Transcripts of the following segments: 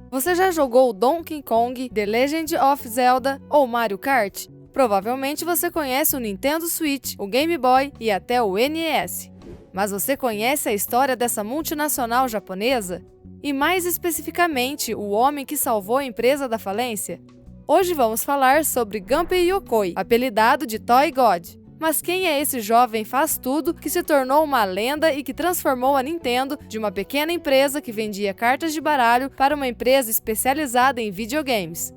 Você já jogou Donkey Kong, The Legend of Zelda ou Mario Kart? Provavelmente você conhece o Nintendo Switch, o Game Boy e até o NES. Mas você conhece a história dessa multinacional japonesa? E mais especificamente, o homem que salvou a empresa da falência? Hoje vamos falar sobre Gunpei Yokoi, apelidado de Toy God. Mas quem é esse jovem faz-tudo que se tornou uma lenda e que transformou a Nintendo de uma pequena empresa que vendia cartas de baralho para uma empresa especializada em videogames?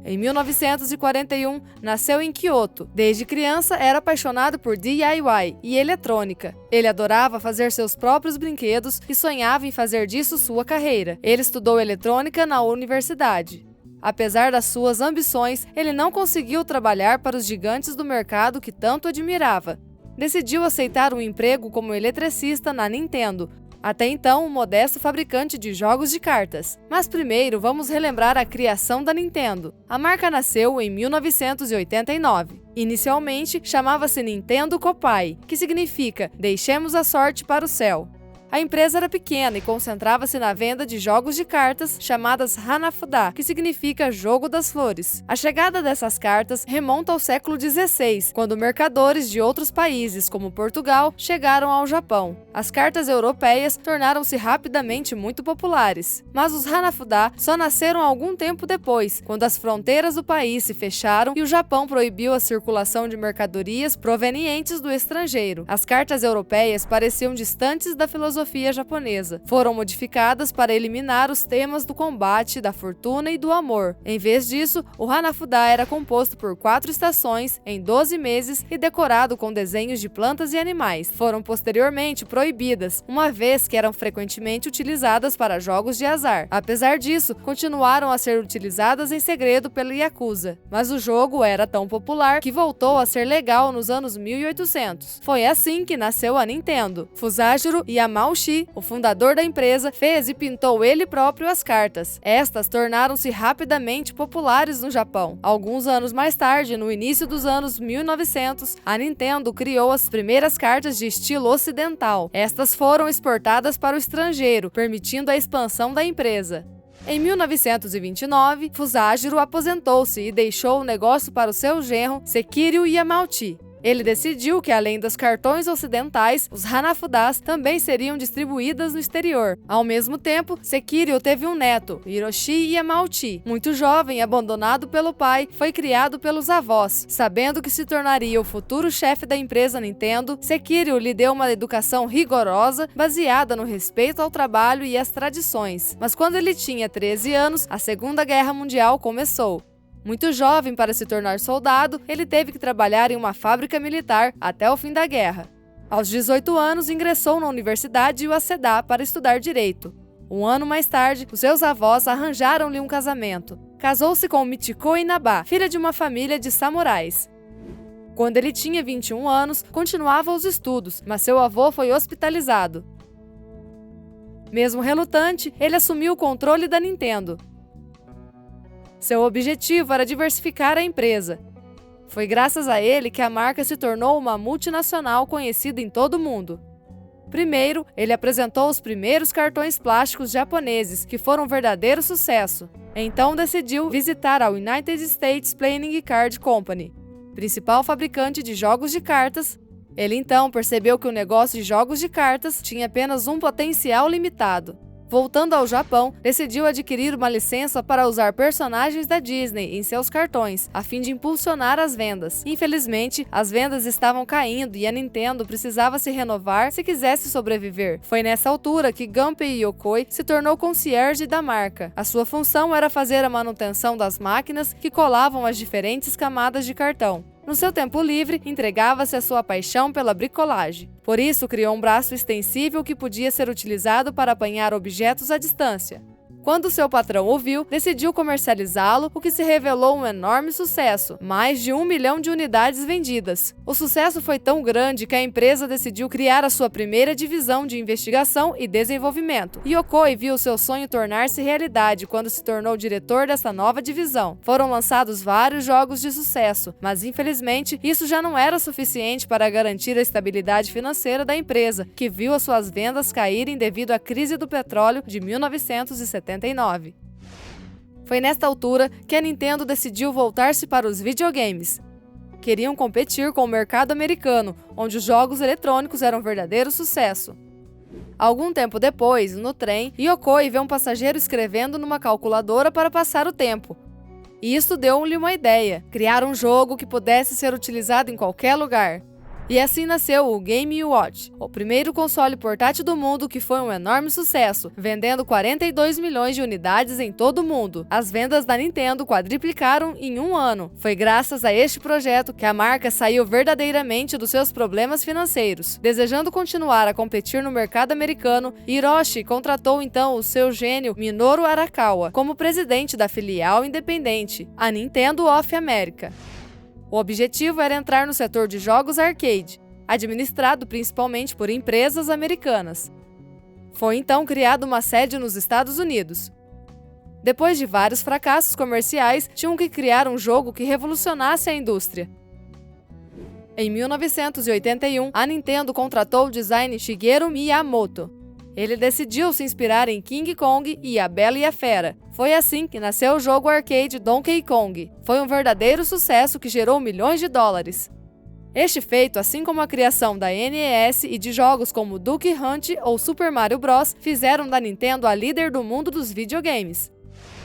Em 1941, nasceu em Kyoto. Desde criança, era apaixonado por DIY e eletrônica. Ele adorava fazer seus próprios brinquedos e sonhava em fazer disso sua carreira. Ele estudou eletrônica na universidade. Apesar das suas ambições, ele não conseguiu trabalhar para os gigantes do mercado que tanto admirava. Decidiu aceitar um emprego como eletricista na Nintendo, até então um modesto fabricante de jogos de cartas. Mas primeiro vamos relembrar a criação da Nintendo. A marca nasceu em 1989. Inicialmente chamava-se Nintendo Kopai, que significa "deixemos a sorte para o céu". A empresa era pequena e concentrava-se na venda de jogos de cartas chamadas Hanafuda, que significa Jogo das Flores. A chegada dessas cartas remonta ao século XVI, quando mercadores de outros países, como Portugal, chegaram ao Japão. As cartas europeias tornaram-se rapidamente muito populares, mas os Hanafuda só nasceram algum tempo depois, quando as fronteiras do país se fecharam e o Japão proibiu a circulação de mercadorias provenientes do estrangeiro. As cartas europeias pareciam distantes da filosofia japonesa. Foram modificadas para eliminar os temas do combate, da fortuna e do amor. Em vez disso, o Hanafuda era composto por 4 estações, em 12 meses e decorado com desenhos de plantas e animais. Foram posteriormente proibidas, uma vez que eram frequentemente utilizadas para jogos de azar. Apesar disso, continuaram a ser utilizadas em segredo pela Yakuza. Mas o jogo era tão popular que voltou a ser legal nos anos 1800. Foi assim que nasceu a Nintendo. Fusajiro Yamauchi, o fundador da empresa, fez e pintou ele próprio as cartas. Estas tornaram-se rapidamente populares no Japão. Alguns anos mais tarde, no início dos anos 1900, a Nintendo criou as primeiras cartas de estilo ocidental. Estas foram exportadas para o estrangeiro, permitindo a expansão da empresa. Em 1929, Fusajiro aposentou-se e deixou o negócio para o seu genro, Sekiryu Yamauchi. Ele decidiu que, além dos cartões ocidentais, os Hanafudas também seriam distribuídas no exterior. Ao mesmo tempo, Sekiryu teve um neto, Hiroshi Yamauchi. Muito jovem e abandonado pelo pai, foi criado pelos avós. Sabendo que se tornaria o futuro chefe da empresa Nintendo, Sekiryu lhe deu uma educação rigorosa, baseada no respeito ao trabalho e às tradições. Mas quando ele tinha 13 anos, a Segunda Guerra Mundial começou. Muito jovem para se tornar soldado, ele teve que trabalhar em uma fábrica militar até o fim da guerra. Aos 18 anos, ingressou na Universidade Waseda para estudar Direito. Um ano mais tarde, os seus avós arranjaram-lhe um casamento. Casou-se com Michiko Inaba, filha de uma família de samurais. Quando ele tinha 21 anos, continuava os estudos, mas seu avô foi hospitalizado. Mesmo relutante, ele assumiu o controle da Nintendo. Seu objetivo era diversificar a empresa. Foi graças a ele que a marca se tornou uma multinacional conhecida em todo o mundo. Primeiro, ele apresentou os primeiros cartões plásticos japoneses, que foram um verdadeiro sucesso. Então decidiu visitar a United States Playing Card Company, principal fabricante de jogos de cartas. Ele então percebeu que o negócio de jogos de cartas tinha apenas um potencial limitado. Voltando ao Japão, decidiu adquirir uma licença para usar personagens da Disney em seus cartões, a fim de impulsionar as vendas. Infelizmente, as vendas estavam caindo e a Nintendo precisava se renovar se quisesse sobreviver. Foi nessa altura que Gunpei Yokoi se tornou concierge da marca. A sua função era fazer a manutenção das máquinas que colavam as diferentes camadas de cartão. No seu tempo livre, entregava-se à sua paixão pela bricolagem. Por isso, criou um braço extensível que podia ser utilizado para apanhar objetos à distância. Quando seu patrão o viu, decidiu comercializá-lo, o que se revelou um enorme sucesso, mais de 1 milhão de unidades vendidas. O sucesso foi tão grande que a empresa decidiu criar a sua primeira divisão de investigação e desenvolvimento. Yokoi viu seu sonho tornar-se realidade quando se tornou diretor dessa nova divisão. Foram lançados vários jogos de sucesso, mas infelizmente isso já não era suficiente para garantir a estabilidade financeira da empresa, que viu as suas vendas caírem devido à crise do petróleo de 1979. Foi nesta altura que a Nintendo decidiu voltar-se para os videogames. Queriam competir com o mercado americano, onde os jogos eletrônicos eram um verdadeiro sucesso. Algum tempo depois, no trem, Yokoi vê um passageiro escrevendo numa calculadora para passar o tempo. E isso deu-lhe uma ideia: criar um jogo que pudesse ser utilizado em qualquer lugar. E assim nasceu o Game & Watch, o primeiro console portátil do mundo que foi um enorme sucesso, vendendo 42 milhões de unidades em todo o mundo. As vendas da Nintendo quadriplicaram em um ano. Foi graças a este projeto que a marca saiu verdadeiramente dos seus problemas financeiros. Desejando continuar a competir no mercado americano, Hiroshi contratou então o seu gênio Minoru Arakawa como presidente da filial independente, a Nintendo of America. O objetivo era entrar no setor de jogos arcade, administrado principalmente por empresas americanas. Foi então criada uma sede nos Estados Unidos. Depois de vários fracassos comerciais, tinham que criar um jogo que revolucionasse a indústria. Em 1981, a Nintendo contratou o designer Shigeru Miyamoto. Ele decidiu se inspirar em King Kong e A Bela e a Fera. Foi assim que nasceu o jogo arcade Donkey Kong. Foi um verdadeiro sucesso que gerou milhões de dólares. Este feito, assim como a criação da NES e de jogos como Duck Hunt ou Super Mario Bros, fizeram da Nintendo a líder do mundo dos videogames.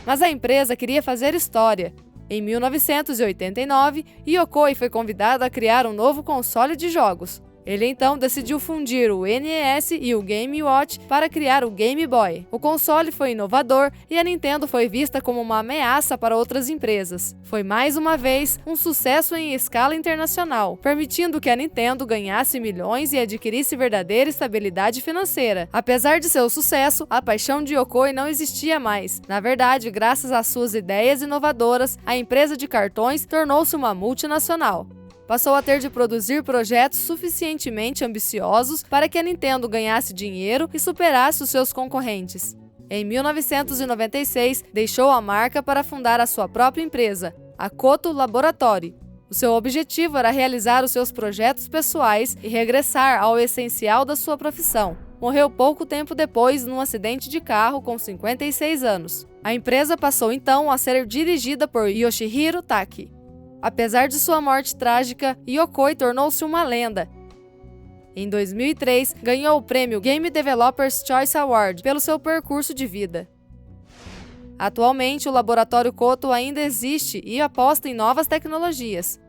Mas a empresa queria fazer história. Em 1989, Yokoi foi convidado a criar um novo console de jogos. Ele então decidiu fundir o NES e o Game Watch para criar o Game Boy. O console foi inovador e a Nintendo foi vista como uma ameaça para outras empresas. Foi mais uma vez um sucesso em escala internacional, permitindo que a Nintendo ganhasse milhões e adquirisse verdadeira estabilidade financeira. Apesar de seu sucesso, a paixão de Yokoi não existia mais. Na verdade, graças às suas ideias inovadoras, a empresa de cartões tornou-se uma multinacional. Passou a ter de produzir projetos suficientemente ambiciosos para que a Nintendo ganhasse dinheiro e superasse os seus concorrentes. Em 1996, deixou a marca para fundar a sua própria empresa, a Koto Laboratory. O seu objetivo era realizar os seus projetos pessoais e regressar ao essencial da sua profissão. Morreu pouco tempo depois num acidente de carro com 56 anos. A empresa passou então a ser dirigida por Yoshihiro Taki. Apesar de sua morte trágica, Yokoi tornou-se uma lenda. Em 2003, ganhou o prêmio Game Developers Choice Award pelo seu percurso de vida. Atualmente, o laboratório Koto ainda existe e aposta em novas tecnologias.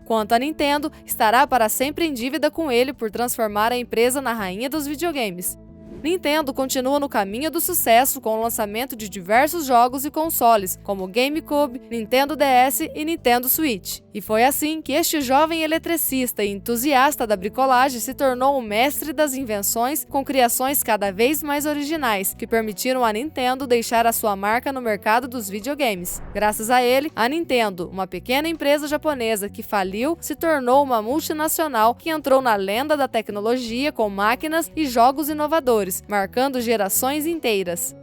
Quanto à Nintendo, estará para sempre em dívida com ele por transformar a empresa na rainha dos videogames. Nintendo continua no caminho do sucesso com o lançamento de diversos jogos e consoles, como GameCube, Nintendo DS e Nintendo Switch. E foi assim que este jovem eletricista e entusiasta da bricolagem se tornou o mestre das invenções com criações cada vez mais originais, que permitiram à Nintendo deixar a sua marca no mercado dos videogames. Graças a ele, a Nintendo, uma pequena empresa japonesa que faliu, se tornou uma multinacional que entrou na lenda da tecnologia com máquinas e jogos inovadores, marcando gerações inteiras.